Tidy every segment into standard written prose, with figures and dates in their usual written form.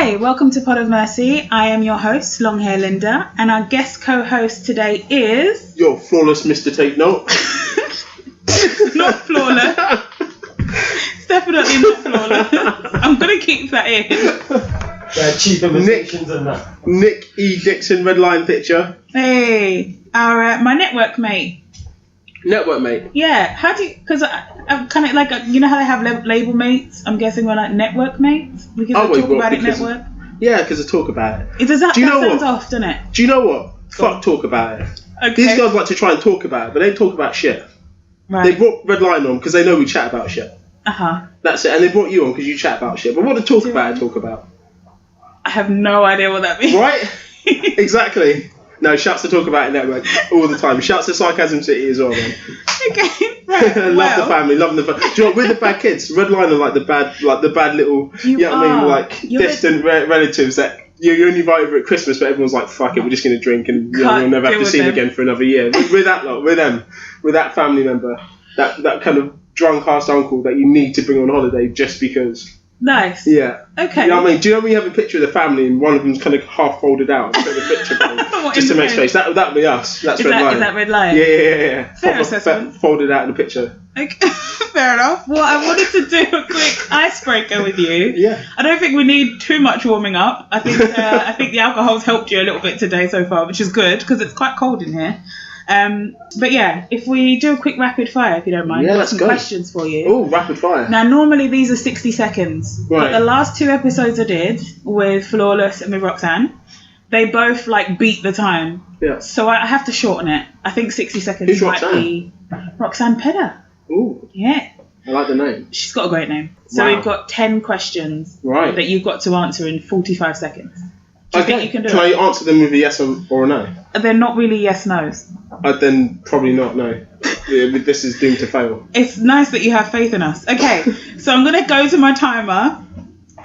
Hey, welcome to Pod of Mercy. I am your host, Longhair Linda, and our guest co-host today is... Your flawless Mr. Take Note. Not flawless. It's definitely not flawless. I'm going to keep that in. Cheap imitations and that. Nick E. Dixon, red line picture. Hey, my network mate. Network mate. Yeah, how do you... Because I'm kind of like... You know how they have label mates? I'm guessing we're like network mates? Because they talk about it network? Yeah, because they talk about it. Does that sounds off, doesn't it? Do you know what? Fuck talk about it. Okay. These guys like to try and talk about it, but they talk about shit. Right. They brought Red Line on because they know we chat about shit. Uh-huh. That's it. And they brought you on because you chat about shit. But what to talk about? I have no idea what that means. Right? Exactly. No, shouts to Talk About It Network all the time. Shouts to Sarcasm City as well, man. Okay, right. Love the family, loving the family. Do you know what, we're the bad kids. Red Line are like the bad little, you know what I mean, like distant relatives that you only invite over at Christmas, but everyone's like, fuck it, we're just going to drink and we'll never have to see them again for another year. We're that lot, we're them. We're that family member, that kind of drunk-ass uncle that you need to bring on holiday just because. Nice. Yeah. Okay. You know what I mean? Do you know when you have a picture of the family and one of them's kind of half folded out? Put the picture just to make space. That would be us. That's Red Line. Is that Red Line? Yeah. Fair assessment. Folded out in the picture. Okay. Fair enough. Well, I wanted to do a quick icebreaker with you. Yeah. I don't think we need too much warming up. I think the alcohol's helped you a little bit today so far, which is good because it's quite cold in here. But yeah, if we do a quick rapid fire, if you don't mind, yeah, I've got let's some go. questions for you. Oh, rapid fire. Now, normally these are 60 seconds, right. But the last two episodes I did with Flawless and with Roxanne, they both like beat the time. Yeah. So I have to shorten it. I think 60 seconds Who's might Roxanne? be Roxanne Pedder. Ooh. Yeah. I like the name. She's got a great name. So Wow. we've got 10 questions that you've got to answer in 45 seconds. Do you think you can do it? Can I answer them with a yes or a no? They're not really yes-nos. Then probably not, no. This is doomed to fail. It's nice that you have faith in us. Okay, so I'm going to go to my timer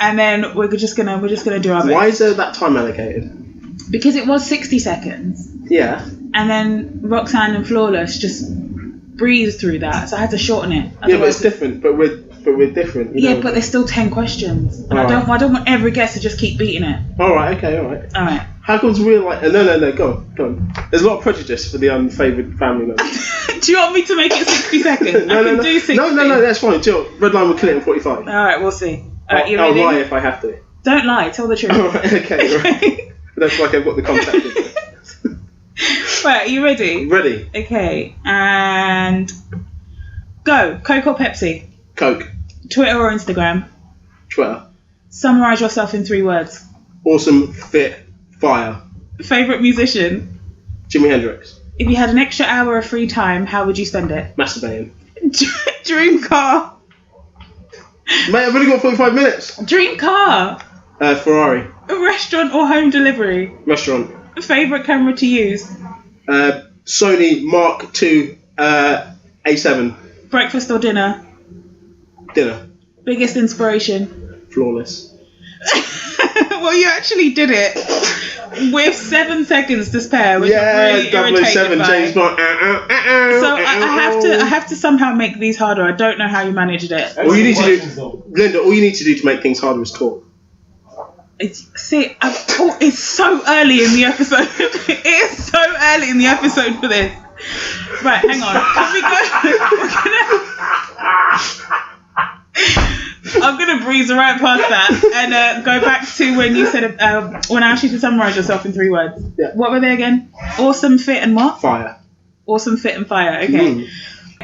and then we're just gonna do our best. Why is there that time allocated? Because it was 60 seconds. Yeah. And then Roxanne and Flawless just breezed through that, so I had to shorten it. Yeah, but it's different. But we're different. Yeah, but there's still 10 questions, and I don't want every guest to just keep beating it. All right. Okay. All right. All right. How comes we're like? No. Go on. There's a lot of prejudice for the unfavoured family members. Do you want me to make it 60 seconds? I can do 60. No. That's fine. Jill, Red Line will kill it in 45. All right, we'll see. All right, you ready? I'll lie if I have to. Don't lie. Tell the truth. All right. Okay. Right. That's like I've got the contact. Right, are you ready? Ready. Okay, and go. Coke or Pepsi? Coke. Twitter or Instagram? Twitter. Summarise yourself in 3 words. Awesome, fit, fire. Favourite musician? Jimi Hendrix. If you had an extra hour of free time, how would you spend it? Masturbating. Dream car? Mate, I've only got 45 minutes. Dream car? Ferrari. Restaurant or home delivery? Restaurant. Favourite camera to use? Sony Mark II A7. Breakfast or dinner? Dinner. Biggest inspiration? Flawless. Well, you actually did it with 7 seconds to spare, which I'm really irritated 007 by. James Bond. So I have to somehow make these harder. I don't know how you managed it. All you need to do, Linda, all you need to do to make things harder is talk. It's so early in the episode. It is so early in the episode for this. Right, hang on. I'm gonna breeze right past that and go back to when you said when I asked you to summarise yourself in 3 words. Yeah. What were they again? Awesome, fit, and what? Fire. Awesome, fit, and fire. Okay.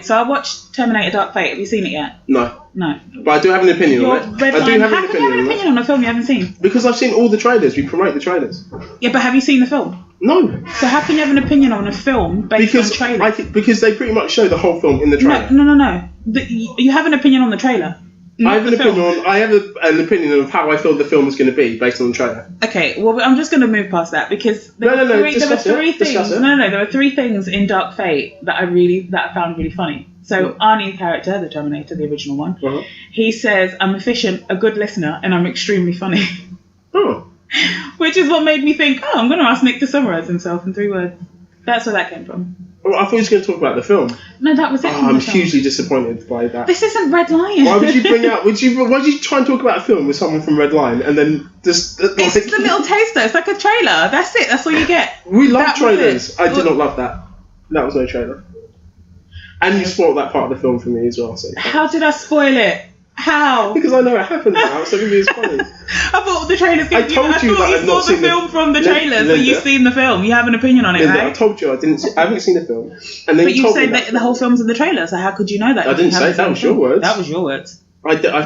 So I watched Terminator Dark Fate. Have you seen it yet? No. No. But I do have an opinion on it. Red I do Line. have How an can you have an opinion on opinion it. on a film you haven't seen? Because I've seen all the trailers. We promote the trailers. Yeah, but have you seen the film? No. So how can you have an opinion on a film based on trailers? Because they pretty much show the whole film in the trailer. No. You have an opinion on the trailer. I have an opinion of how I feel the film is going to be based on the trailer. Okay, well, I'm just going to move past that because there were three things. There were 3 things in Dark Fate that I found really funny. So Arnie's character, the Terminator, the original one, he says, "I'm efficient, a good listener, and I'm extremely funny." Oh. Which is what made me think, I'm going to ask Nick to summarise himself in 3 words. That's where that came from. Oh, I thought he was going to talk about the film. No, that was it. I'm hugely disappointed by that. This isn't Red Lion. Why would you bring out? Why did you try and talk about a film with someone from Red Lion and then just? It's just a little taster. It's like a trailer. That's it. That's all you get. We love trailers. I did not love that. That was no trailer. And you spoiled that part of the film for me as well. So how did I spoil it? How? Because I know it happened now, so it can be as funny. I thought the trailers. I told you that I've not seen the film from the trailer, so you've seen the film. You have an opinion on it, Linda, right? I told you I haven't seen the film, and then but you said that the whole film's in the trailer. So how could you know that? I didn't say that. Was your words. That was your words.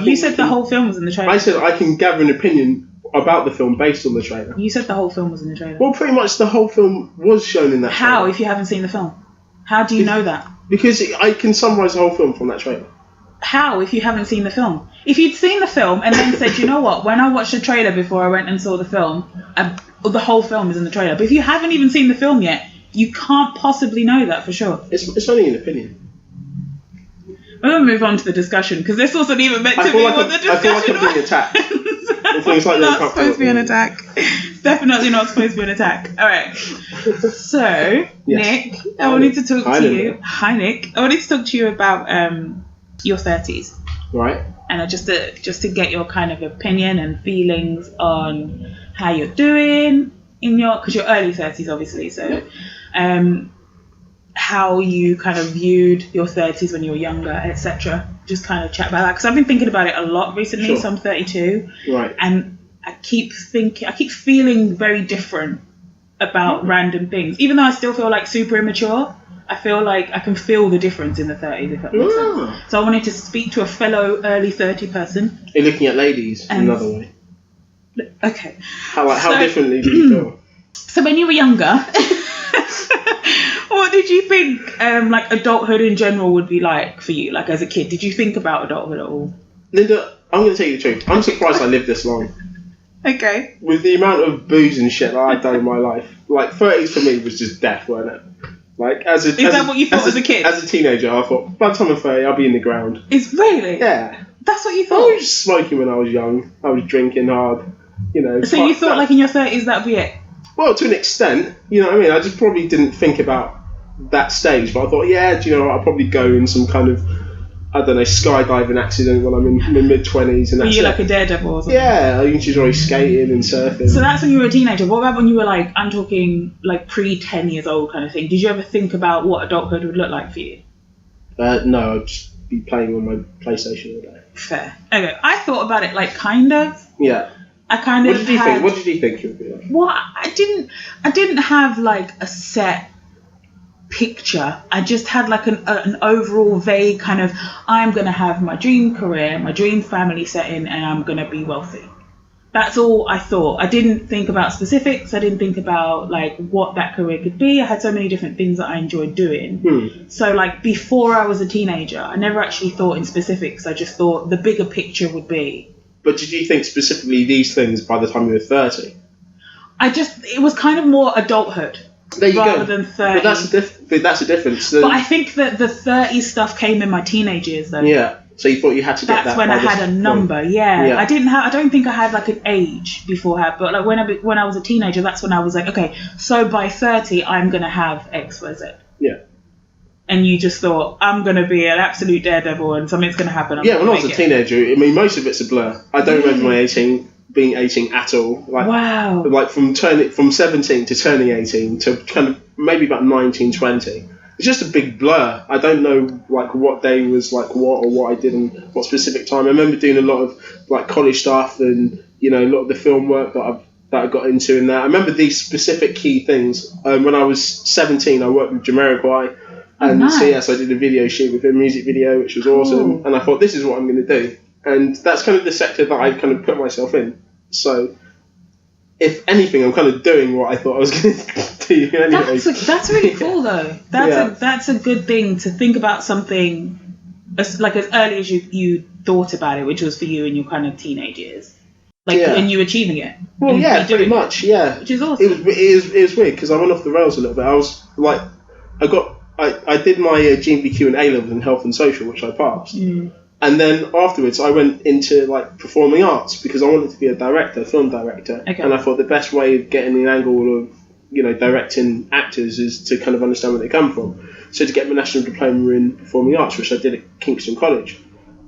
You said the whole film was in the trailer. I said I can gather an opinion about the film based on the trailer. You said the whole film was in the trailer. Well, pretty much the whole film was shown in that. How, trailer. if you haven't seen the film? How do you know that? Because I can summarise the whole film from that trailer. How, if you haven't seen the film? If you'd seen the film and then said, you know what, when I watched the trailer before I went and saw the film, the whole film is in the trailer. But if you haven't even seen the film yet, you can't possibly know that for sure. It's only an opinion. We're going to move on to the discussion, because this wasn't even meant to be what the discussion was. I feel like I'm being attacked. It's not supposed to be an attack. It's definitely not supposed to be an attack. All right. So, yes. Nick, I wanted to talk to you. Hi, Nick. I wanted to talk to you about your 30s. Right. And just to get your kind of opinion and feelings on how you're doing because you're early 30s, obviously. So, how you kind of viewed your 30s when you were younger, etc. Just kind of chat about that, because I've been thinking about it a lot recently. Sure. So I'm 32, right? And I keep feeling very different about random things, even though I still feel like super immature. I feel like I can feel the difference in the 30s, if that makes sense. So I wanted to speak to a fellow early 30 person. You're looking at ladies in another way. Okay. How differently do you feel? So when you were younger, what did you think like adulthood in general would be like for you? Like as a kid, did you think about adulthood at all? Linda, I'm going to tell you the truth. I'm surprised I lived this long. Okay. With the amount of booze and shit that I've done in my life, like 30s for me was just death, wasn't it? Like is that what you thought as a kid? As a teenager, I thought by the time I'm 30, I'll be in the ground. It's really? Yeah. That's what you thought? I was smoking when I was young. I was drinking hard. You know. So you thought like in your 30s that'd be it? Well, to an extent, you know what I mean? I just probably didn't think about that stage, but I thought, yeah, do you know what? I'll probably go in some kind of, I don't know, skydiving accident when I'm in my mid-20s. And were you like a daredevil or something? Yeah, I used to enjoy skating and surfing. So that's when you were a teenager. What about when you were like, I'm talking like pre-10 years old kind of thing? Did you ever think about what adulthood would look like for you? No, I'd just be playing on my PlayStation all day. Fair. Okay, I thought about it like kind of. Yeah. I kind of What did you think it would be like? Well, I didn't have like a set picture. I just had like an overall vague kind of, I'm going to have my dream career, my dream family setting, and I'm going to be wealthy. That's all I thought. I didn't think about specifics. I didn't think about like what that career could be. I had so many different things that I enjoyed doing. So like before I was a teenager, I never actually thought in specifics. I just thought the bigger picture would be. But did you think specifically these things by the time you were 30? It was kind of more adulthood. There you rather go. than 30. But that's a difference. But I think that the 30s stuff came in my teenage years though. Yeah. So you thought you had to get that. That's when I had a number. Yeah. I don't think I had like an age beforehand. But like when I was a teenager, that's when I was like, okay, so by 30 I'm gonna have X, Y, Z. Yeah. And you just thought, I'm going to be an absolute daredevil and something's going to happen. When I was a teenager, I mean, most of it's a blur. I don't remember my being 18 at all. Like, wow. Like from 17 to turning 18 to kind of maybe about 19, 20. It's just a big blur. I don't know like what day was like what or what I did in what specific time. I remember doing a lot of like college stuff and, you know, a lot of the film work that I got into in that. I remember these specific key things. When I was 17, I worked with Jamiroquai. And nice. So yes, I did a video shoot with him, music video, which was awesome. And I thought, this is what I'm going to do. And that's kind of the sector that I kind of put myself in. So, if anything, I'm kind of doing what I thought I was going to do anyway. That's really cool, though. That's a good thing to think about something as early as you thought about it, which was for you in your kind of teenage years. And you achieving it. Well, yeah, pretty much, yeah. Which is awesome. It was weird because I went off the rails a little bit. I was like, I did my GMBQ and A-levels in health and social, which I passed. And then afterwards, I went into like performing arts because I wanted to be a film director. Okay. And I thought the best way of getting an angle of directing actors is to kind of understand where they come from. So to get my national diploma in performing arts, which I did at Kingston College.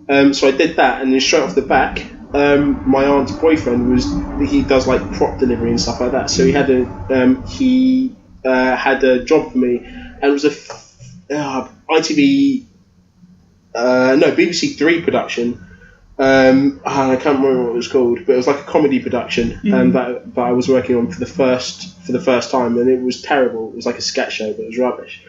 So I did that, and then straight off the back, my aunt's boyfriend he does like prop delivery and stuff like that. So he had a job for me, and it was a BBC Three production. I can't remember what it was called, but it was like a comedy production that I was working on for the first time, and it was terrible. It was like a sketch show, but it was rubbish.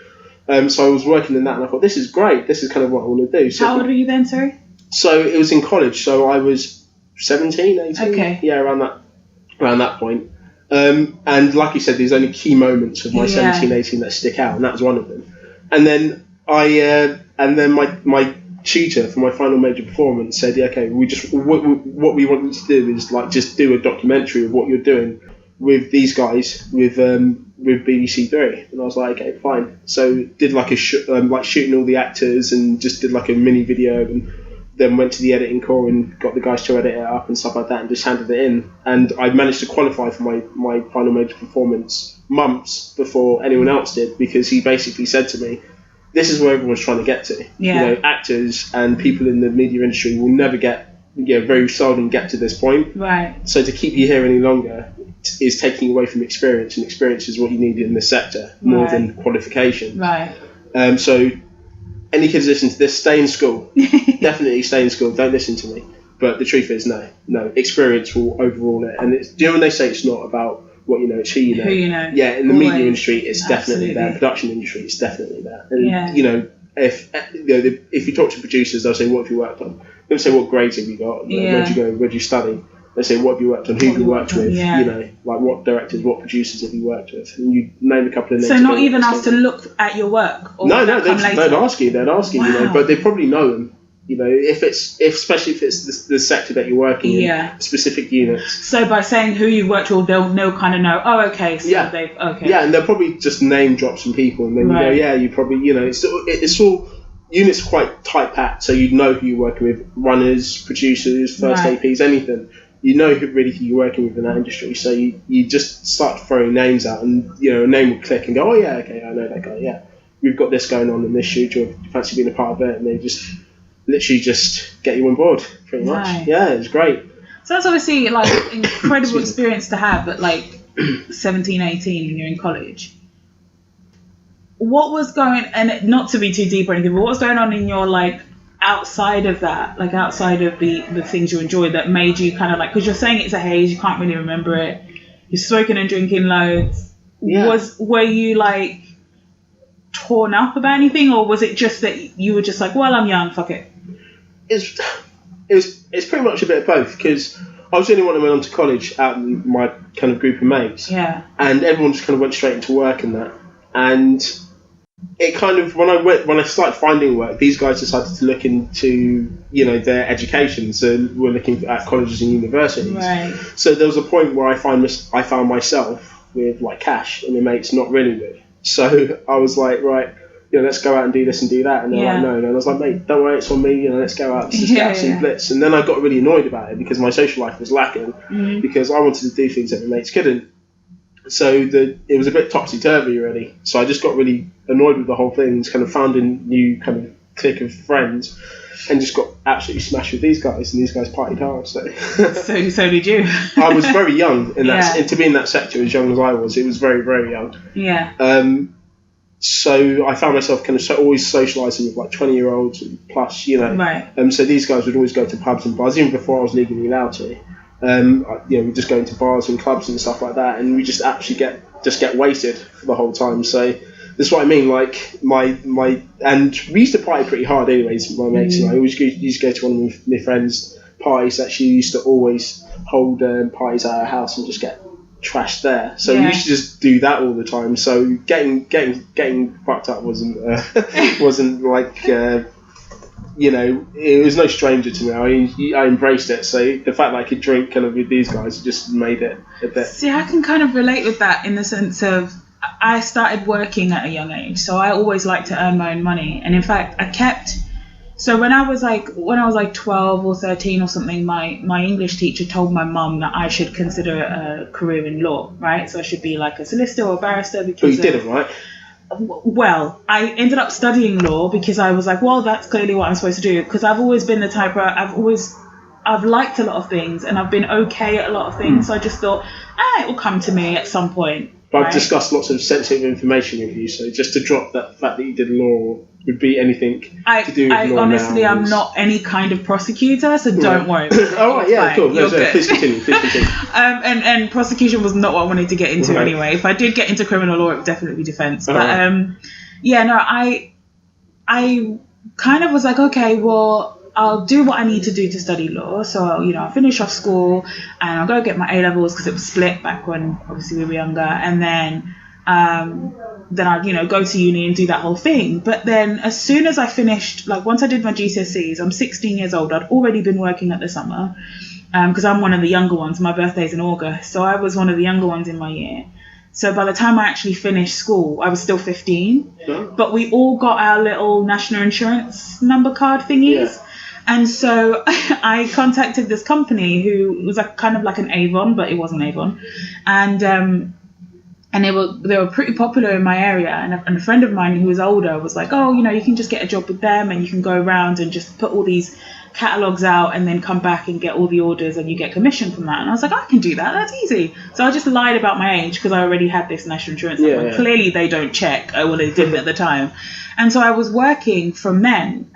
So I was working in that, and I thought, this is great. This is kind of what I want to do. So, how old were you then, sorry? So it was in college. So I was 17, 18. Okay. Yeah, around that point. And like you said, there's only key moments of my 17, 18 that stick out, and that was one of them. And then my tutor for my final major performance said, okay, what we want you to do is like just do a documentary of what you're doing with these guys with BBC Three. And I was like, okay, fine. So did like like shooting all the actors and just did like a mini video, and then went to the editing core and got the guys to edit it up and stuff like that, and just handed it in. And I managed to qualify for my final major performance months before anyone else did, because he basically said to me, this is where everyone's trying to get to. Yeah. Actors and people in the media industry will never very seldom get to this point. Right. So to keep you here any longer is taking away from experience, and experience is what you need in this sector more than qualification. Right. So any kids listen to this, stay in school. Definitely stay in school. Don't listen to me. But the truth is, no. Experience will overrule it. And do you know when they say it's not about what you know, it's who you know? Who you know. Yeah, in the media industry, it's Absolutely. definitely there. Production industry, it's definitely there. And if you talk to producers, they'll say, what have you worked on? They'll say, what grades have you got? Where'd you go? Where'd you study? They say, what have you worked on? Who have you worked with? Like what directors, what producers have you worked with? And you name a couple of names. So not even asked to look at your work? Or no, they'd ask you. Wow. But they probably know them. Especially if it's the sector that you're working in, specific units. So by saying who you worked with, they'll know. Oh, okay. So they've okay. Yeah, and they'll probably just name drop some people, and then you go, yeah, you probably, it's all units are quite tight packed, so you know who you're working with: runners, producers, first APs, anything. You know who you're working with in that industry, so you just start throwing names out, and a name will click and go, oh yeah, okay, I know that guy. Yeah, we've got this going on in this shoot. Do you fancy being a part of it? And they just literally just get you on board, pretty much. Right. Yeah, it's great. So that's obviously like an incredible experience to have at like 17, 18 when you're in college. What was going, and not to be too deep or anything, but what was going on in your like outside of that, like outside of the things you enjoyed that made you kind of like, because you're saying it's a haze, you can't really remember it, you're smoking and drinking loads. Were you like torn up about anything, or was it just that you were just like, well, I'm young, fuck it? It's pretty much a bit of both, because I was the only one who went on to college out in my kind of group of mates. Yeah. And everyone just kind of went straight into work and that. And it kind of, when I started finding work, these guys decided to look into, their education. So we're looking at colleges and universities. Right. So there was a point where I found myself with like cash and my mates not really with. So I was like, right, let's go out and do this and do that. And they're like, no. And I was like, mate, don't worry, it's on me. Let's go out. Let's get some blitz. And then I got really annoyed about it because my social life was lacking because I wanted to do things that my mates couldn't. So it was a bit topsy-turvy already. So I just got really annoyed with the whole thing, kind of found a new kind of clique of friends and just got absolutely smashed with these guys, and these guys partied hard. So did you. I was very young in that, and to be in that sector as young as I was, it was very, very young. Yeah. So I found myself kind of always socialising with like 20-year-olds and plus, Right. So these guys would always go to pubs and bars, even before I was legally allowed to. We just go into bars and clubs and stuff like that, and we just actually get wasted for the whole time. So that's what I mean. Like and we used to party pretty hard, anyways. My mates and I always used to go to one of my friends' parties. Actually, used to always hold parties at our house and just get trashed there. So we used to just do that all the time. So getting fucked up wasn't like. It was no stranger to me. I embraced it. So the fact that I could drink kind of with these guys just made it a bit. See, I can kind of relate with that in the sense of I started working at a young age, so I always liked to earn my own money. And in fact, So when I was like 12 or 13 or something, my English teacher told my mum that I should consider a career in law, right? So I should be like a solicitor or barrister because. But you didn't, right? Well, I ended up studying law because I was like, well, that's clearly what I'm supposed to do. Because I've always been the type where I've liked a lot of things and I've been okay at a lot of things. So I just thought, it will come to me at some point. But I've discussed lots of sensitive information with you, so just to drop that fact that you did law would be anything to do with law. Honestly, I'm not any kind of prosecutor, so don't worry. Oh, right, yeah, cool. No, please continue. And prosecution was not what I wanted to get into anyway. If I did get into criminal law, it would definitely be defence. But I kind of was like, okay, well, I'll do what I need to do to study law. So, I'll finish off school and I'll go get my A-levels because it was split back when obviously we were younger. And then I'd, go to uni and do that whole thing. But then as soon as I finished, like once I did my GCSEs, I'm 16 years old. I'd already been working at the summer because I'm one of the younger ones. My birthday's in August. So I was one of the younger ones in my year. So by the time I actually finished school, I was still 15. Yeah. But we all got our little national insurance number card thingies. Yeah. And so I contacted this company who was kind of like an Avon, but it wasn't Avon. And they were pretty popular in my area. And a friend of mine who was older was like, oh, you can just get a job with them and you can go around and just put all these catalogs out and then come back and get all the orders and you get commission from that. And I was like, I can do that. That's easy. So I just lied about my age because I already had this national insurance number. Yeah. Clearly they don't check. Well, they didn't at the time. And so I was working from then.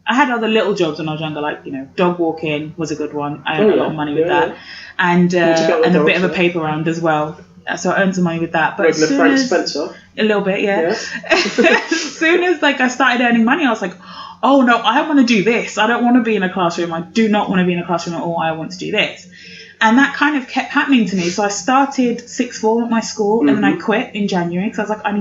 I had other little jobs when I was younger, like, dog walking was a good one. I earned a lot of money with that. And a bit of a paper round as well. So I earned some money with that. But regular Frank Spencer? A little bit, yeah. As soon as I started earning money, I was like, oh no, I want to do this. I don't want to be in a classroom. I do not want to be in a classroom at all. I want to do this. And that kind of kept happening to me. So I started sixth form at my school and then I quit in January because I was like, I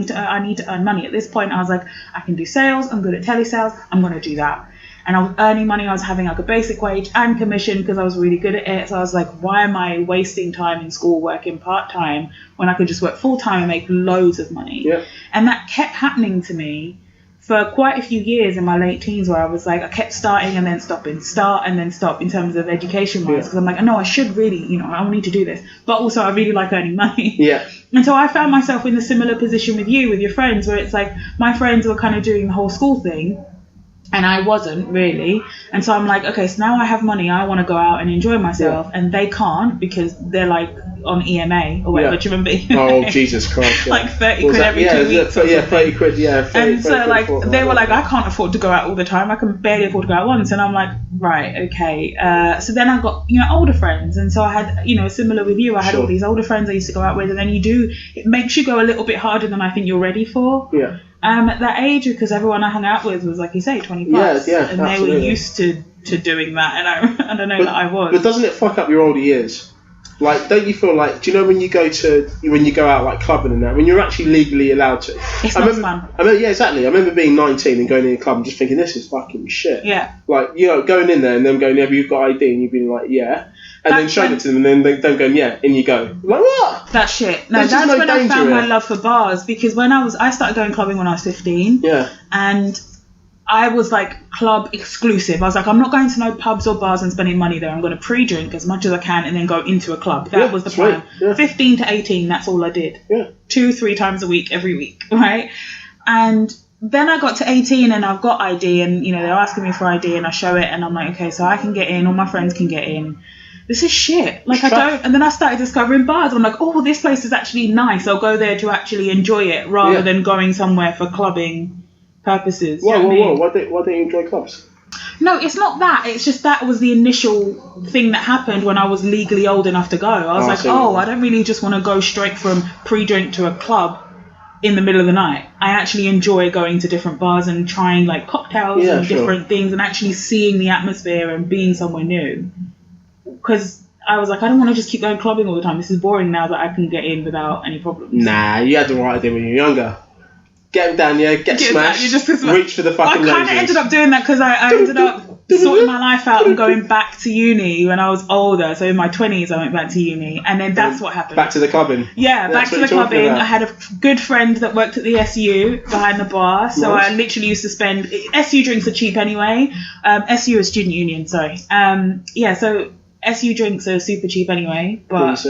need to earn money. At this point, I was like, I can do sales. I'm good at telesales. I'm going to do that. And I was earning money. I was having like a basic wage and commission because I was really good at it. So I was like, why am I wasting time in school working part-time when I could just work full-time and make loads of money? Yeah. And that kept happening to me for quite a few years in my late teens where I was like, I kept starting and then stopping, start and then stop in terms of education-wise because I'm like, no, I should really, I need to do this. But also I really like earning money. Yeah. And so I found myself in a similar position with you, with your friends, where it's like my friends were kind of doing the whole school thing. And I wasn't really. And so I'm like, okay, so now I have money. I want to go out and enjoy myself. Yeah. And they can't because they're like on EMA or whatever. Yeah. Do you remember EMA? Oh, Jesus Christ. Yeah. Like 30 quid every 2 weeks. Yeah, 30 quid, yeah. 30, and so like, they were like, I can't afford to go out all the time. I can barely afford to go out once. And I'm like, right, okay. So then I got, older friends. And so I had, similar with you, I had all these older friends I used to go out with. And then it makes you go a little bit harder than I think you're ready for. Yeah. At that age, because everyone I hung out with was, like you say, 20 plus. Yeah, and absolutely. They were used to doing that, and I don't know that I was. But doesn't it fuck up your older years? Like, don't you feel like, do you know when you go out like clubbing and that, when you're actually legally allowed to? It's not fun. Yeah, exactly. I remember being 19 and going in a club and just thinking, this is fucking shit. Yeah. Like, going in there and them going, yeah, but you've got ID, and you've been like, yeah. And then showing it to them, and then them going, yeah, in you go. Like, what? That's shit. No, that's when I found my love for bars, because I started going clubbing when I was 15. Yeah. And I was like club exclusive. I was like, I'm not going to no pubs or bars and spending money there. I'm going to pre-drink as much as I can and then go into a club. That was the plan. Yeah. 15 to 18, that's all I did. Yeah. 2-3 times a week, every week, right? And then I got to 18 and I've got ID and, they're asking me for ID and I show it and I'm like, okay, so I can get in, all my friends can get in. This is shit. Like, and then I started discovering bars. I'm like, oh, this place is actually nice. I'll go there to actually enjoy it rather than going somewhere for clubbing purposes. Whoa. Why don't you enjoy clubs? No, it's not that. It's just that was the initial thing that happened when I was legally old enough to go. I was I don't really just want to go straight from pre-drink to a club in the middle of the night. I actually enjoy going to different bars and trying like cocktails and different things and actually seeing the atmosphere and being somewhere new. Because I was like, I don't want to just keep going clubbing all the time. This is boring now that I can get in without any problems. Nah, you had the right idea when you were younger. Get down, get smashed, reach for the fucking I kind of ended up doing that because I ended up sorting my life out and going back to uni when I was older. So in my 20s, I went back to uni, and then that's what happened. Back to the clubbing. Yeah, back to the clubbing. I had a good friend that worked at the SU behind the bar, so I literally used to spend. SU drinks are cheap anyway. SU is student union, sorry. So SU drinks are super cheap anyway, but.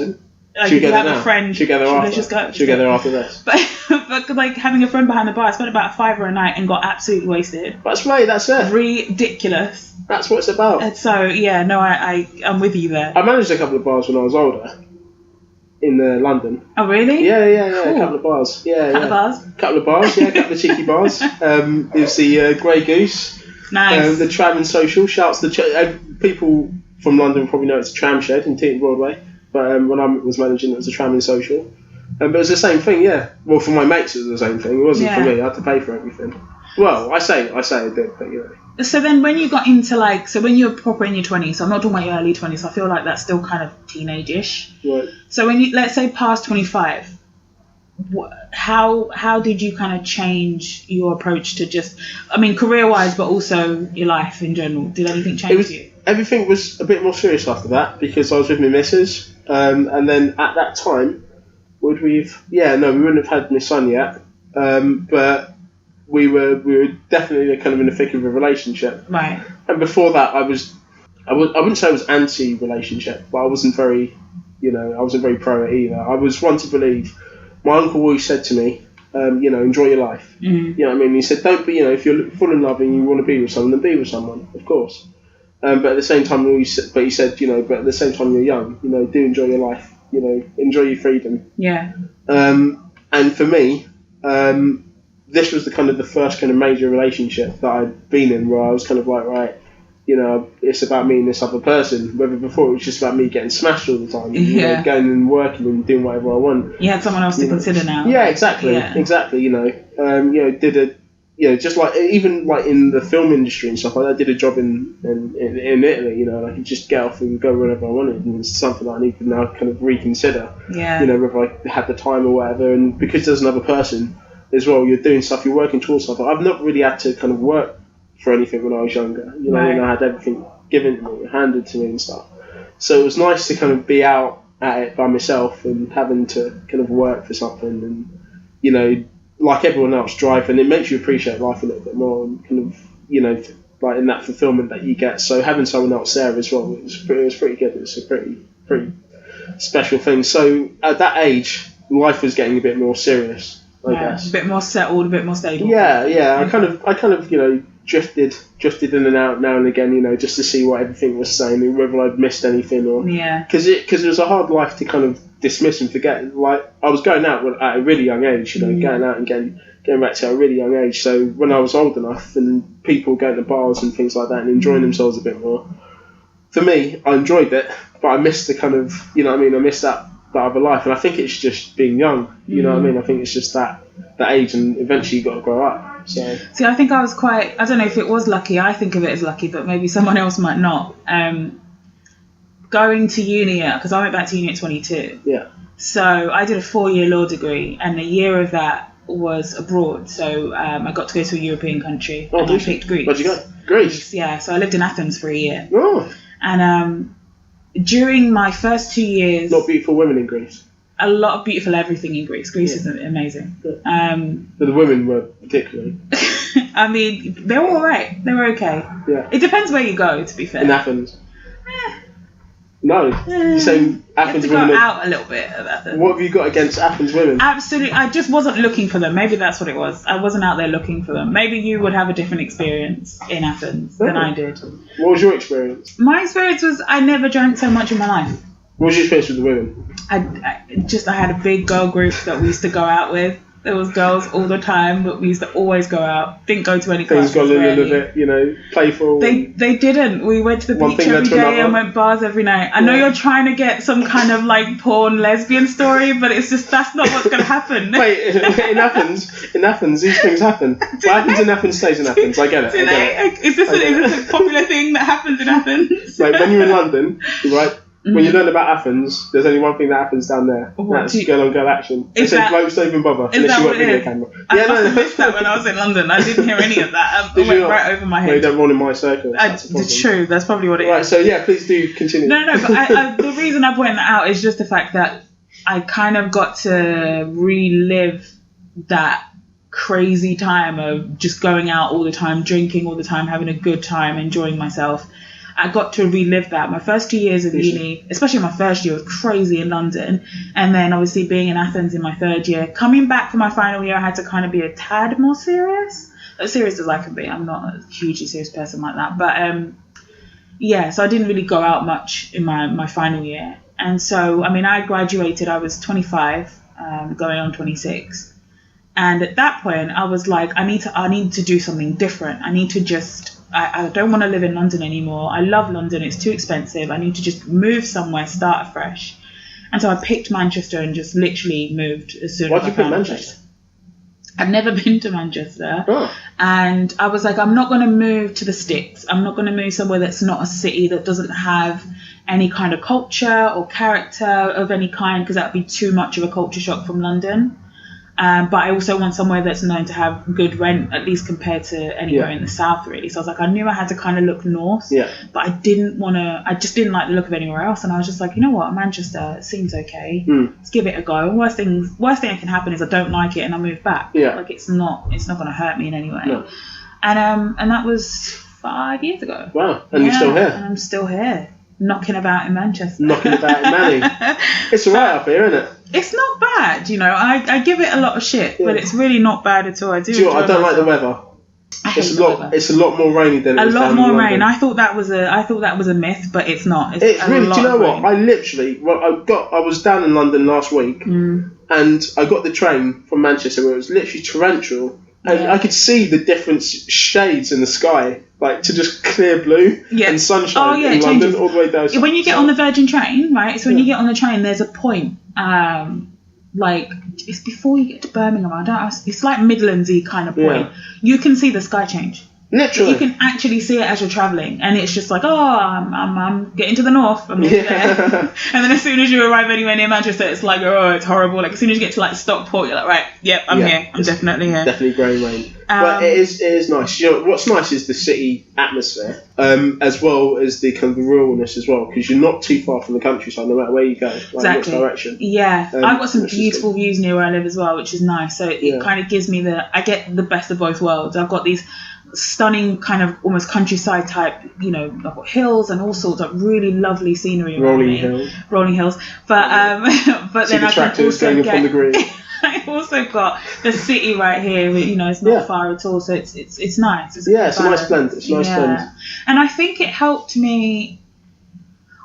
Like, if you have a friend, together after this. But like having a friend behind the bar, I spent about £5 a night and got absolutely wasted. That's right, that's it. Ridiculous. That's what it's about. And so yeah, no, I'm with you there. I managed a couple of bars when I was older in London. Oh really? Yeah. Cool. A couple of bars. Yeah. Couple of bars, yeah, a couple of cheeky bars. It was the Grey Goose. Nice. The Tram and Social. Shouts to people from London probably know it's a tram shed in Teton Broadway. But when I was managing, it was a Tram and Social. But it was the same thing, yeah. Well, for my mates, it was the same thing. It wasn't for me. I had to pay for everything. Well, I say I did, but you know. So then when you got into when you were proper in your 20s, so I'm not talking about your early 20s, I feel like that's still kind of teenage-ish. Right. So when you, let's say past 25, how did you kind of change your approach to just, career-wise, but also your life in general? Did anything change for you? Everything was a bit more serious after that because I was with my missus. And then at that time, we wouldn't have had my son yet. But we were definitely kind of in the thick of a relationship. Right. And before that, I wouldn't say I was anti-relationship, but I wasn't very pro it either. I was one to believe. My uncle always said to me, enjoy your life. Mm-hmm. You know what I mean? He said, don't be, if you're full in love and you want to be with someone, then be with someone, of course. But at the same time, he said, but at the same time you're young, do enjoy your life, enjoy your freedom. Yeah. And for me, this was the first kind of major relationship that I'd been in where I was kind of like, right, it's about me and this other person. Whether before it was just about me getting smashed all the time, going and working and doing whatever I want. You had someone else to consider now. Yeah, exactly. Did a. Just like even like in the film industry and stuff like that, I did a job in Italy. I could just get off and go wherever I wanted, and it's something that I need to now kind of reconsider. Yeah. Whether I had the time or whatever, and because there's another person as well, you're doing stuff, you're working towards stuff. I've not really had to kind of work for anything when I was younger. Right. I had everything given to me, handed to me and stuff. So it was nice to kind of be out at it by myself and having to kind of work for something and like everyone else, drive, and it makes you appreciate life a little bit more and kind of, like in that fulfillment that you get. So having someone else there as well, it was pretty good. It's a pretty special thing. So at that age, life was getting a bit more serious, I guess. A bit more settled, a bit more stable. Yeah. I kind of, drifted in and out now and again, just to see what everything was saying and whether I'd missed anything or. Yeah. Because it was a hard life to kind of dismiss and forget. Like I was going out at a really young age, going out and getting back to a really young age. So when I was old enough and people going to bars and things like that and enjoying themselves a bit more, for me, I enjoyed it, but I missed the kind of, I missed that other life. And I think it's just being young, I think it's just that age, and eventually you got to grow up. So. See, I think I was I don't know if it was lucky. I think of it as lucky, but maybe someone else might not. Going to uni, because I went back to uni at 22. Yeah. So I did a 4-year law degree, and a year of that was abroad. So I got to go to a European country, and I picked Greece. Where'd you go? Greece? Yeah, so I lived in Athens for a year. Oh. And during my first 2 years... Not beautiful women in Greece? A lot of beautiful everything in Greece. Greece is amazing. Yeah. But the women were particularly... they were all right. They were okay. Yeah. It depends where you go, to be fair. In Athens? No, you're saying Athens women. You have to go out a little bit of Athens. What have you got against Athens women? Absolutely, I just wasn't looking for them. Maybe that's what it was. I wasn't out there looking for them. Maybe you would have a different experience in Athens than I did. What was your experience? My experience was I never drank so much in my life. What was your experience with the women? I had a big girl group that we used to go out with. There was girls all the time, but we used to always go out. Didn't go to any clubs. Things got a little bit, playful. They didn't. We went to the beach every day and went bars every night. I know you're trying to get some kind of like porn lesbian story, but it's just that's not what's going to happen. Wait, in Athens, these things happen. What happens in Athens stays in Athens. I get it. Is this a popular thing that happens in Athens? Like when you're in London, right? When you learn about Athens, there's only one thing that happens down there. That's girl-on-girl action. They say blokes don't even bother unless you got a video camera. I must have missed that when I was in London. I didn't hear any of that. It went right over my head. No, you don't run in my circle. It's true. That's probably what it is. Right, so yeah, please do continue. No, but the reason I point that out is just the fact that I kind of got to relive that crazy time of just going out all the time, drinking all the time, having a good time, enjoying myself. I got to relive that. My first 2 years of uni, especially my first year, was crazy in London. And then obviously being in Athens in my third year. Coming back for my final year, I had to kind of be a tad more serious. As serious as I can be. I'm not a hugely serious person like that. But so I didn't really go out much in my final year. And so, I mean, I graduated, I was 25, going on 26. And at that point, I was like, I need to do something different. I need to just... I don't want to live in London anymore. I love London. It's too expensive. I need to just move somewhere, start afresh. And so I picked Manchester and just literally moved as soon as I found a place. I've never been to Manchester. Oh. And I was like, I'm not going to move to the sticks. I'm not going to move somewhere that's not a city, that doesn't have any kind of culture or character of any kind, because that would be too much of a culture shock from London. But I also want somewhere that's known to have good rent, at least compared to anywhere in the south, really. So I was like, I knew I had to kind of look north, but I just didn't like the look of anywhere else. And I was just like, you know what, Manchester, it seems okay. Let's give it a go. Worst thing that can happen is I don't like it and I move back. Yeah. Like it's not going to hurt me in any way. No. And that was 5 years ago. Wow. And you're still here. And I'm still here. Knocking about in Manchester. Knocking about in Manny. It's alright up here, isn't it? It's not bad, you know. I give it a lot of shit, but it's really not bad at all. I do. I don't like the weather. It's a lot more rainy than it is down in London. A lot more rain. I thought that was a myth, but it's not. It's really. Do you know what? I was down in London last week, and I got the train from Manchester, where it was literally torrential. And I could see the different shades in the sky, like to just clear blue and sunshine in London all the way down. When you get on the Virgin train, right? So when you get on the train, there's a point, like it's before you get to Birmingham. It's like Midlandsy kind of point. Yeah. You can see the sky change. Literally. You can actually see it as you're travelling, and it's just like, I'm getting to the north, I'm there. And then as soon as you arrive anywhere near Manchester, it's like, it's horrible. Like as soon as you get to like Stockport, you're like, right, yep, I'm here. I'm definitely here. Definitely grey rain. But it is nice. You know, what's nice is the city atmosphere, as well as the kind of ruralness as well, because you're not too far from the countryside, no matter where you go, like which direction. Yeah, I've got some beautiful views near where I live as well, which is nice. So it kind of gives me I get the best of both worlds. I've got these stunning kind of almost countryside type, you know, I've got hills and all sorts of really lovely scenery around rolling hills, but then I can also get I also got the city right here, you know, it's not far at all, so it's nice. It's a nice blend. And I think it helped me.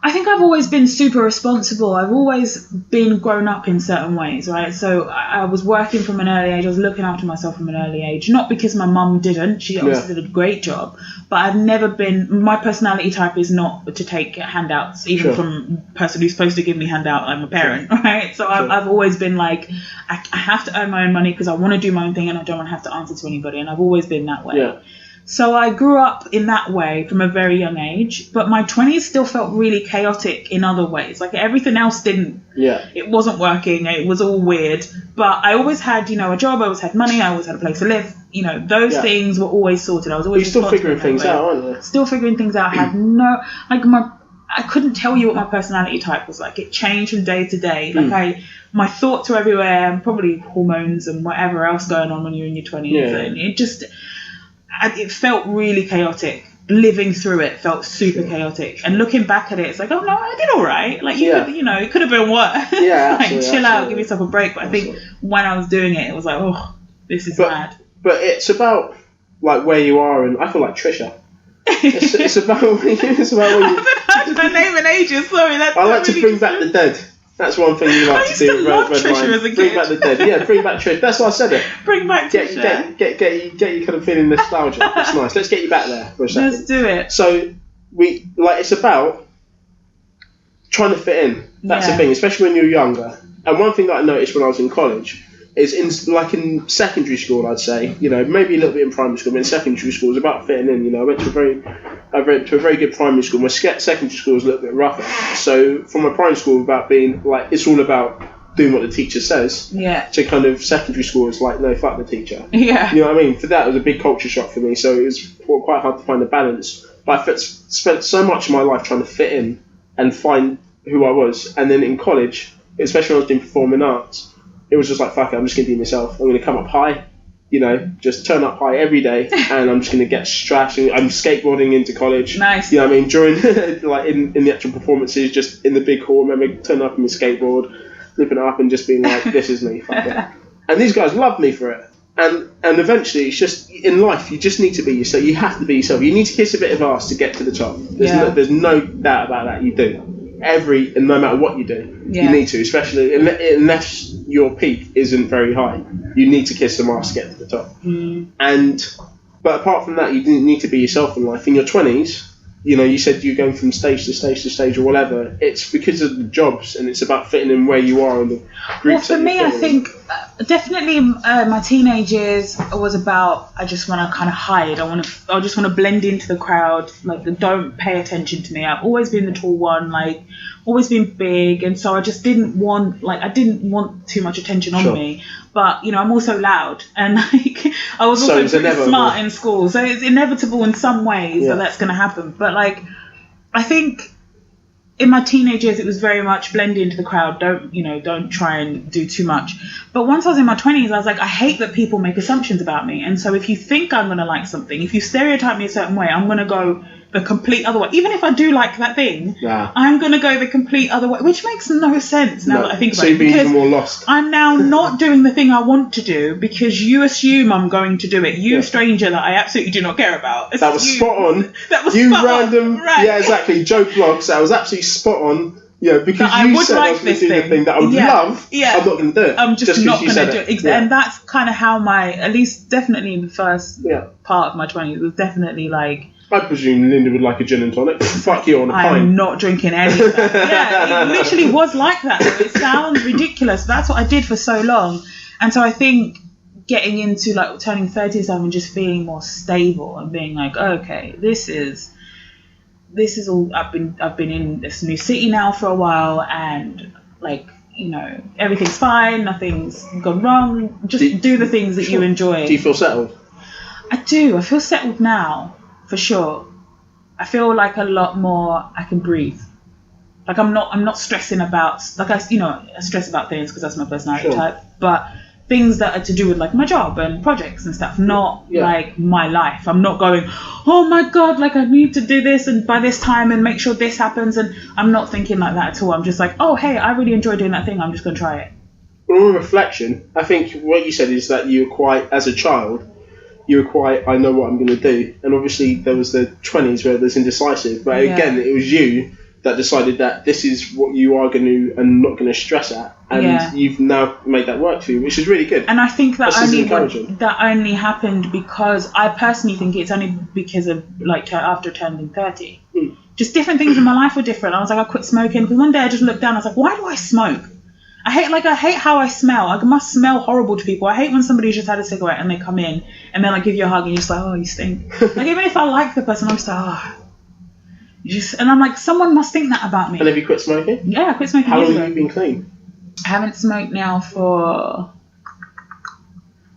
I think I've always been super responsible. I've always been grown up in certain ways, right? So I was working from an early age. I was looking after myself from an early age. Not because my mum didn't. She obviously did a great job. But I've never been... My personality type is not to take handouts, even from a person who's supposed to give me handout. I'm a parent, right? So I've always been like, I have to earn my own money because I want to do my own thing and I don't want to have to answer to anybody. And I've always been that way. Yeah. So I grew up in that way from a very young age, but my 20s still felt really chaotic in other ways. Like everything else didn't. Yeah. It wasn't working. It was all weird. But I always had, you know, a job. I always had money. I always had a place to live. You know, those things were always sorted. I was always still figuring things out, aren't you? Still figuring things out. I had I couldn't tell you what my personality type was like. It changed from day to day. Like my thoughts were everywhere, and probably hormones and whatever else going on when you're in your 20s. Yeah. And it felt really chaotic. Living through it felt super chaotic. And looking back at it, it's like, oh no, I did all right. Like, you know, it could have been worse. Yeah, like, chill out, give yourself a break. But I think when I was doing it, it was like, oh, this is bad. But it's about, like, where you are, and I feel like Trisha. It's about where you... I haven't heard her name in ages, sorry. I like to bring back the dead. That's one thing you like to do. Love Trisha as a kid. Bring back the dead. Yeah, bring back Trisha. That's why I said it. Bring back Trisha. Get you kind of feeling nostalgia. That's nice. Let's get you back there for a second. Let's do it. So it's about trying to fit in. That's the thing, especially when you're younger. And one thing that I noticed when I was in college is in secondary school, I'd say, maybe a little bit in primary school, but in secondary school it's about fitting in. I went to a very good primary school. My secondary school was a little bit rougher. So from my primary school, about being like, it's all about doing what the teacher says. Yeah. To kind of secondary school, it's like, no, fuck the teacher. Yeah. You know what I mean? For that, it was a big culture shock for me. So it was quite hard to find a balance. But I spent so much of my life trying to fit in and find who I was. And then in college, especially when I was doing performing arts, it was just like, fuck it, I'm just going to be myself. I'm going to come up high, just turn up high every day, and I'm just going to get strashed. I'm skateboarding into college. Nice. You know what I mean? During, like, in the actual performances, just in the big hall, I remember turning up in my skateboard, flipping it up and just being like, this is me, fuck it. And these guys loved me for it. And eventually, it's just, in life, you just need to be yourself. You have to be yourself. You need to kiss a bit of arse to get to the top. There's no doubt about that. You do. And no matter what you do, you need to, especially unless your peak isn't very high, you need to kiss some ass to get to the top. But apart from that, you need to be yourself in life. In your 20s, you said you're going from stage to stage to stage or whatever. It's because of the jobs, and it's about fitting in where you are in the groups. Well, for me, I think definitely my teenage years was about, I just want to kind of hide. I just want to blend into the crowd. Like, don't pay attention to me. I've always been the tall one, like always been big, and so I just didn't want too much attention on me. But I'm also loud, and like I was also pretty smart in school, so it's inevitable in some ways that that's going to happen. But like, I think in my teenage years it was very much blend into the crowd. Don't try and do too much. But once I was in my 20s, I was like, I hate that people make assumptions about me. And so if you think I'm going to like something, if you stereotype me a certain way, I'm going to go the complete other way. Even if I do like that thing, I'm going to go the complete other way, which makes no sense now that I think about it. So you've been even more lost. I'm now not doing the thing I want to do because you assume I'm going to do it. You stranger that I absolutely do not care about. That was spot on. That was you spot random, on. Right. Yeah, exactly. Joe Blogs. That was absolutely spot on. Yeah, because that you said I was going to do the thing that I would love. Yeah. I'm not going to do it. I'm just not going to do it. And that's kind of how at least definitely in the first part of my 20s, was definitely like, I presume Linda would like a gin and tonic. Fuck you on a pint. I'm not drinking any of that. Yeah, it literally was like that. It sounds ridiculous. That's what I did for so long. And so I think getting into like turning 30 and just being more stable and being like, okay, this is all. I've been in this new city now for a while, and like, everything's fine, nothing's gone wrong. Just do the things that you enjoy. Do you feel settled? I do. I feel settled now. For sure. I feel like a lot more I can breathe. Like I'm not stressing about, like I stress about things because that's my personality type, but things that are to do with like my job and projects and stuff, not like my life. I'm not going, oh my God, like I need to do this and by this time and make sure this happens, and I'm not thinking like that at all. I'm just like, oh hey, I really enjoy doing that thing, I'm just going to try it. Well, on reflection, I think what you said is that you were quite, as a child, I know what I'm going to do. And obviously there was the 20s where there's indecisive. But again, it was you that decided that this is what you are going to and not going to stress at. And you've now made that work for you, which is really good. And I think that only happened because I personally think it's only because of like after turning 30. Just different things in my life were different. I was like, I quit smoking. Because one day I just looked down, I was like, why do I smoke? I hate how I smell. I must smell horrible to people. I hate when somebody's just had a cigarette and they come in and then like give you a hug and you're just like, oh, you stink. Like even if I like the person, I'm just like, and I'm like, someone must think that about me. And have you quit smoking? Yeah, I quit smoking. How long have you been clean? I haven't smoked now for,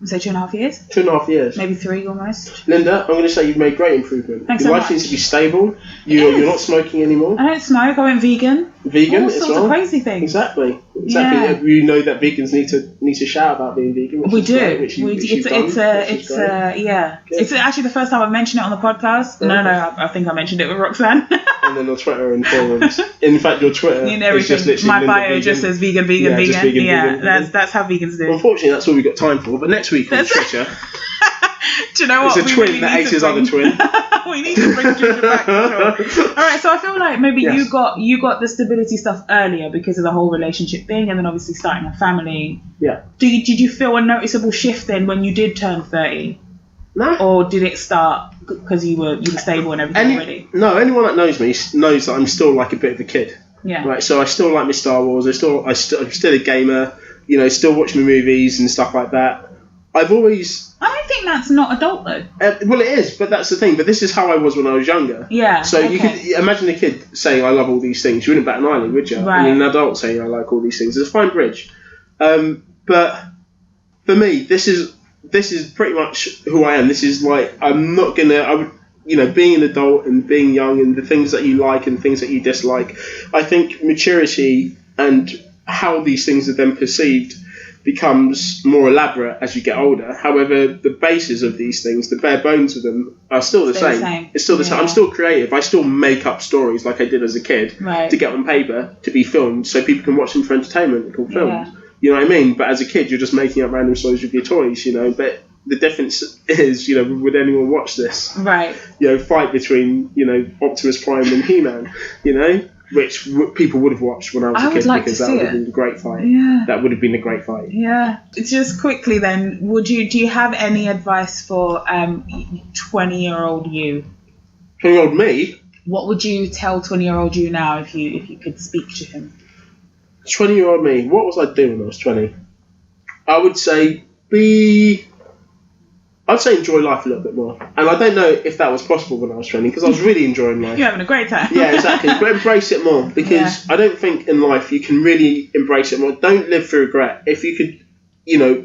I'd say 2.5 years. 2.5 years. Maybe 3 almost. Linda, I'm going to say you've made great improvement. Thanks Your so life much. seems to be stable. You're not smoking anymore. I don't smoke. I went vegan. Vegan all as sorts well. of crazy things. Exactly. Yeah. You know that vegans need to shout about being vegan. Which we is do. Great, which It's actually the first time I've mentioned it on the podcast. No, I think I mentioned it with Roxanne. And then on Twitter and forums. In fact, your Twitter is just literally my Linda bio vegan. just says vegan. Just vegan. That's how vegans do. Well, unfortunately, that's all we've got time for. But next week on Twitter. Do you know what? It's a twin that ate his other twin. We need to bring Ginger back. Sure. All right, so I feel like maybe you got the stability stuff earlier because of the whole relationship thing, and then obviously starting a family. Yeah. Did you feel a noticeable shift then when you did turn 30? No. Or did it start because you were stable and everything already? No, anyone that knows me knows that I'm still like a bit of a kid. Yeah. Right. So I still like my Star Wars. I'm still a gamer. still watching the movies and stuff like that. I don't think that's not adult though. Well, it is, but that's the thing. But this is how I was when I was younger. Yeah. So you could imagine a kid saying, "I love all these things." You wouldn't bat an eyelid, would you? Right. And an adult saying, "I like all these things." There's a fine bridge. But for me, this is pretty much who I am. This is like I'm not gonna. Being an adult and being young and the things that you like and things that you dislike. I think maturity and how these things are then perceived becomes more elaborate as you get older. However, the basis of these things, the bare bones of them, are still the same. It's still the same. I'm still creative. I still make up stories like I did as a kid to get on paper, to be filmed, so people can watch them for entertainment and called films. Yeah. You know what I mean? But as a kid, you're just making up random stories with your toys, But the difference is, would anyone watch this? Right. Fight between, Optimus Prime and He-Man, which people would have watched when I was a kid, because that would have been a great fight. Yeah. That would have been a great fight. Yeah. Just quickly then, do you have any advice for 20-year-old you? 20-year-old me? What would you tell 20-year-old you now if you could speak to him? 20-year-old me, what was I doing when I was 20? I would say enjoy life a little bit more. And I don't know if that was possible when I was 20, because I was really enjoying life. You're having a great time. Yeah, exactly. But embrace it more, because I don't think in life you can really embrace it more. Don't live through regret. If you could,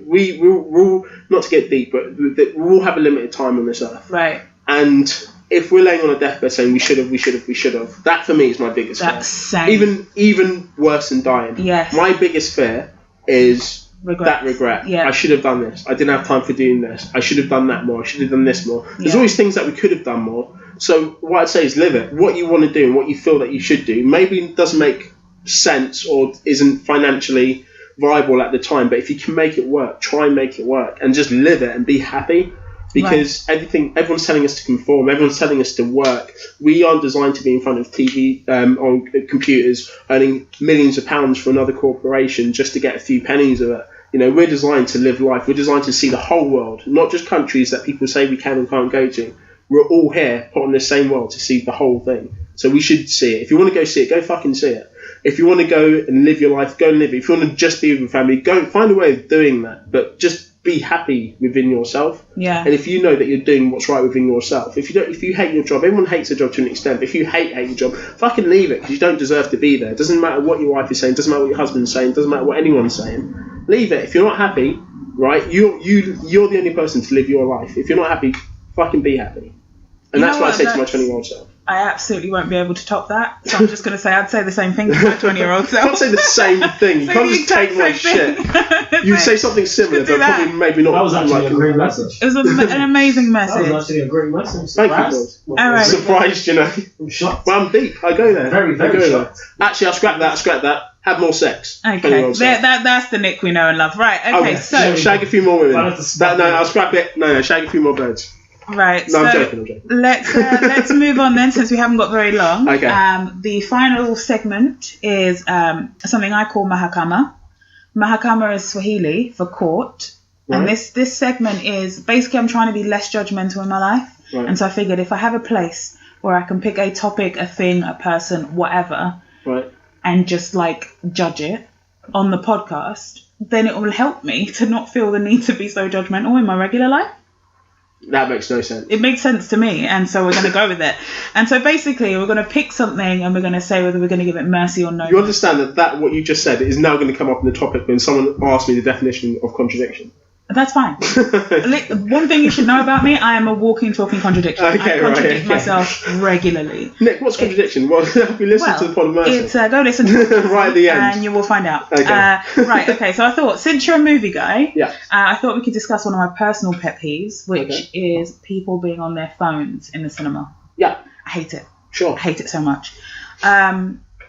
we'll not to get deep, but we'll have a limited time on this earth. Right. And if we're laying on a deathbed saying we should have, that for me is my biggest fear. Same. Even worse than dying. Yes. My biggest fear is that regret. Yeah. I should have done this. I didn't have time for doing this. I should have done that more. I should have done this more. There's always things that we could have done more. So what I'd say is live it. What you want to do and what you feel that you should do maybe doesn't make sense or isn't financially viable at the time, but if you can make it work, try and make it work and just live it and be happy. Because everyone's telling us to conform, everyone's telling us to work. We aren't designed to be in front of TV, on computers, earning millions of pounds for another corporation just to get a few pennies of it. We're designed to live life. We're designed to see the whole world, not just countries that people say we can and can't go to. We're all here, put on the same world to see the whole thing. So we should see it. If you want to go see it, go fucking see it. If you want to go and live your life, go and live it. If you want to just be with your family, go find a way of doing that. But just be happy within yourself. Yeah. And if you know that you're doing what's right within yourself, if you hate your job, everyone hates a job to an extent. But if you hate your job, fucking leave it, because you don't deserve to be there. It doesn't matter what your wife is saying, doesn't matter what your husband's saying, doesn't matter what anyone's saying. Leave it. If you're not happy, right, you're the only person to live your life. If you're not happy, fucking be happy. And that's what I say to my 20-year-old self. I absolutely won't be able to top that. So I'm just going to say I'd say the same thing to my 20-year-old self. You can't say the same thing. You can't just take my shit. You say something similar, but probably maybe not. That was actually a great message. It was an amazing message. That was actually a great message. Thank you, Paul. All right. Surprised, I'm shocked. Well, I'm deep. I go there. Very, very shocked. Actually, I'll scrap that. Have more sex. Okay, that's the Nick we know and love. Right, okay, so... Shag a few more women. No, I'll scrap it. No, shag a few more birds. Right, no, I'm joking. Let's move on then, since we haven't got very long. Okay. The final segment is something I call Mahakama. Mahakama is Swahili for court. Right. And this segment is, basically I'm trying to be less judgmental in my life. Right. And so I figured if I have a place where I can pick a topic, a thing, a person, whatever, right, and just judge it on the podcast, then it will help me to not feel the need to be so judgmental in my regular life. That makes no sense. It makes sense to me, and so we're going to go with it. And so basically, we're going to pick something, and we're going to say whether we're going to give it mercy or no. You understand that what you just said is now going to come up in the topic when someone asks me the definition of contradiction. That's fine. One thing you should know about me, I am a walking, talking contradiction. Okay, I contradict myself regularly. Nick, what's contradiction? Have you listened to the pod of mercy? It's go listen to it right at the end, and you will find out. Okay. Right, okay. So I thought, since you're a movie guy, yeah, I thought we could discuss one of my personal pet peeves, which is people being on their phones in the cinema. Yeah, I hate it. Sure, I hate it so much.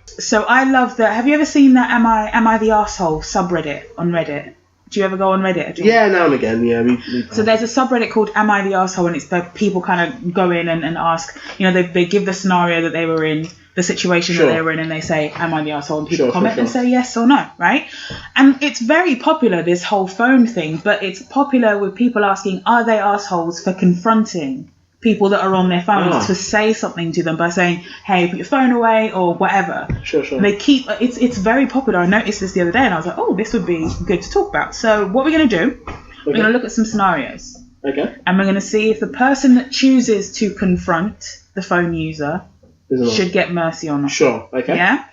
So I love that. Have you ever seen that Am I the Arsehole subreddit on Reddit? Do you ever go on Reddit? Yeah, now and again. Yeah. So there's a subreddit called Am I the Arsehole, and it's the people kind of go in and ask, they give the scenario that they were in, the situation that they were in, and they say, am I the arsehole? And people comment and say yes or no, right? And it's very popular, this whole phone thing, but it's popular with people asking, are they arseholes for confronting people that are on their phones to say something to them by saying, hey, put your phone away or whatever. Sure. And they keep, it's very popular. I noticed this the other day and I was like, oh, this would be good to talk about. So what we're going to do, we're going to look at some scenarios. Okay. And we're going to see if the person that chooses to confront the phone user should get mercy or not. Sure. Okay. Yeah.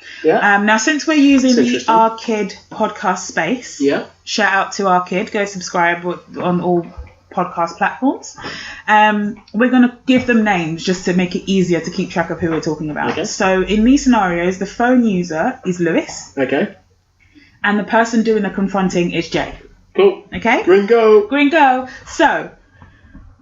Now, since we're using the Our Kid podcast space, shout out to Our Kid. Go subscribe on all podcast platforms. We're going to give them names just to make it easier to keep track of who we're talking about. Okay. So in these scenarios, the phone user is Lewis. Okay. And the person doing the confronting is Jay. Cool. Okay. Green go. So.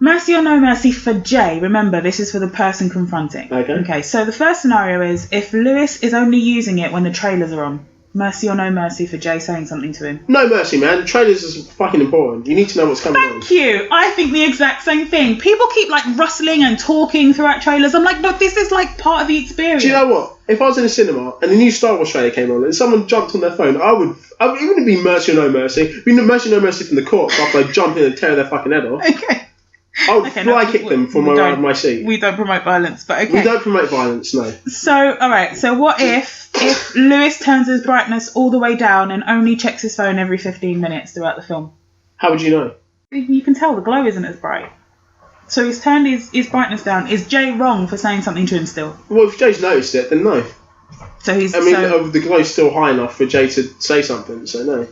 Mercy or no mercy for Jay. Remember, this is for the person confronting. Okay, so the first scenario is if Lewis is only using it when the trailers are on. Mercy or no mercy for Jay saying something to him? No mercy, man. Trailers is fucking important. You need to know what's coming on. Thank you. I think the exact same thing. People keep like rustling and talking throughout trailers. I'm like, but this is like part of the experience. Do you know what? If I was in a cinema and the new Star Wars trailer came on and someone jumped on their phone, it wouldn't be mercy or no mercy. It'd be mercy or no mercy from the corpse after I jump in and tear their fucking head off. Okay. I would kick them from around my seat. We don't promote violence, but okay. We don't promote violence, no. So, alright, so what if Lewis turns his brightness all the way down and only checks his phone every 15 minutes throughout the film? How would you know? You can tell the glow isn't as bright. So he's turned his brightness down. Is Jay wrong for saying something to him still? Well, if Jay's noticed it, then no. So the glow's still high enough for Jay to say something, so no.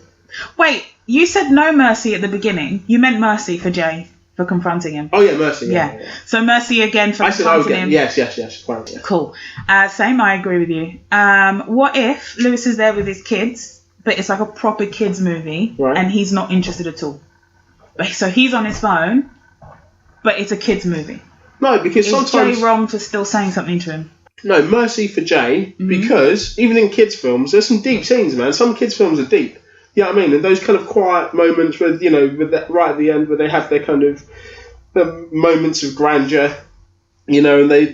Wait, you said no mercy at the beginning. You meant mercy for Jay. For confronting him. Oh, yeah, mercy. Yeah. So mercy again for confronting him. Yes. Fine, yeah. Cool. Same, I agree with you. What if Lewis is there with his kids, but it's like a proper kids movie, and he's not interested at all? So he's on his phone, but it's a kids movie. No, because sometimes... Is Jay wrong for still saying something to him? No, mercy for Jay, because even in kids' films, there's some deep scenes, man. Some kids' films are deep. You know what I mean? And those kind of quiet moments where, with that, right at the end, where they have their kind of the moments of grandeur, and they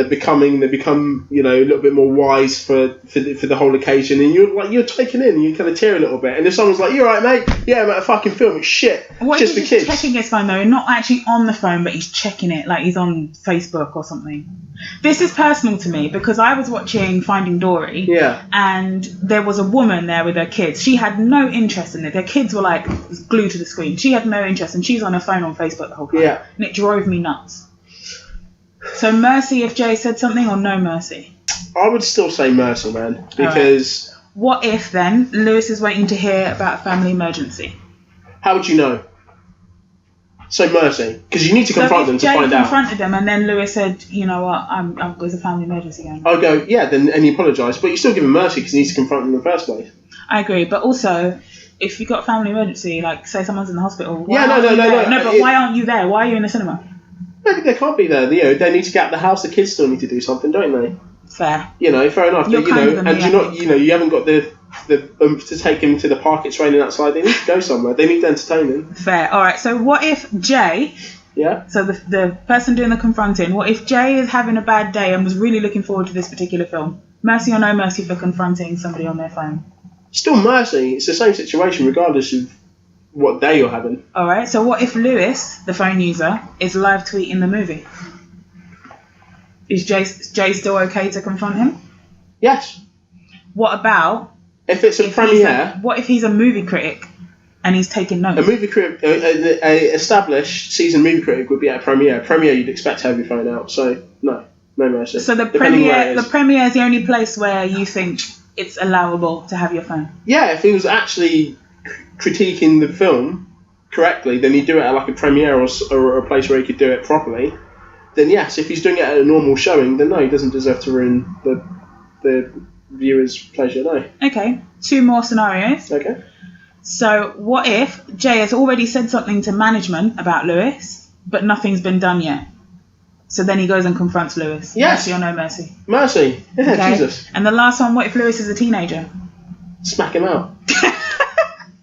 become, a little bit more wise for the whole occasion, and you're taken in, and you kind of tear a little bit. And if someone's like, "You're right, mate," yeah, but a fucking film, it's shit. What just if for kids. He's checking his phone though, not actually on the phone, but he's checking it, like he's on Facebook or something. This is personal to me because I was watching Finding Dory, and there was a woman there with her kids. She had no interest in it. Their kids were like glued to the screen. She had no interest, and she's on her phone on Facebook the whole time. Yeah. And it drove me nuts. So mercy if Jay said something, or no mercy? I would still say mercy, man, because... Right. What if, then, Lewis is waiting to hear about a family emergency? How would you know? So mercy, because you need to confront them to find out. Jay confronted them, and then Lewis said, "You know what? There's a family emergency going on." I'll go, yeah, and you apologise, but you still give him mercy because you need to confront them in the first place. I agree, but also, if you've got a family emergency, like say someone's in the hospital, no. No, but why aren't you there? Why are you in the cinema? Maybe they can't be there. They need to get out of the house. The kids still need to do something, don't they? Fair. Fair enough. You're kind of them, and you're not. You haven't got the oomph to take him to the park. It's raining outside. They need to go somewhere. They need to entertain him. Fair. All right. So what if Jay? Yeah. So the person doing the confronting. What if Jay is having a bad day and was really looking forward to this particular film? Mercy or no mercy for confronting somebody on their phone? Still mercy. It's the same situation regardless of what day you're having. All right. So what if Lewis, the phone user, is live tweeting the movie? Is Jay still okay to confront him? Yes. What about if it's a premiere? What if he's a movie critic and he's taking notes? A movie critic, a established seasoned movie critic would be at a premiere. Premiere, you'd expect to have your phone out. So no mercy. So the premiere is the only place where you think it's allowable to have your phone. Yeah, if he was actually critiquing the film correctly, then he'd do it at like a premiere or a place where he could do it properly. Then yes, if he's doing it at a normal showing, then no, he doesn't deserve to ruin the viewer's pleasure, no. Okay, 2 more scenarios. Okay. So what if Jay has already said something to management about Lewis, but nothing's been done yet? So then he goes and confronts Lewis. Yes. Mercy or no mercy? Mercy. Yeah, okay. Jesus. And the last one, what if Lewis is a teenager? Smack him out.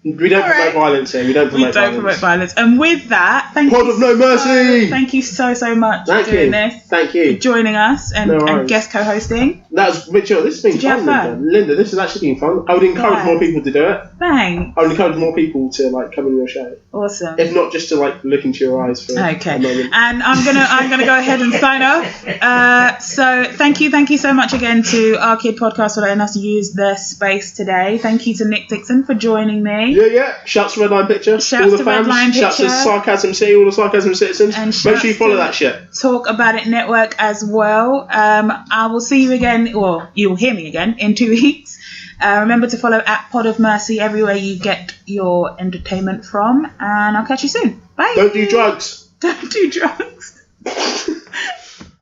We don't promote violence here. We don't promote violence. And with that, thank Pod you. of No Mercy. Thank you so much for doing this. Thank you. For joining us and guest co-hosting. This has been fun, Linda. This has actually been fun. I would encourage more people to do it. Thanks. I would encourage more people to come on your show. Awesome. If not, just to look into your eyes for a moment. And I'm gonna go ahead and sign off. So thank you so much again to Our Kid Podcast for letting us use their space today. Thank you to Nick Dixon for joining me. Yeah. Shouts to Redline Picture. Shouts to Redline Picture. Shouts to Sarcasm City, all the Sarcasm Citizens. And make sure you follow that shit. Talk About It Network as well. I will see you again, or you will hear me again in 2 weeks. Remember to follow @Pod of Mercy everywhere you get your entertainment from, and I'll catch you soon. Bye. Don't do drugs. Don't do drugs.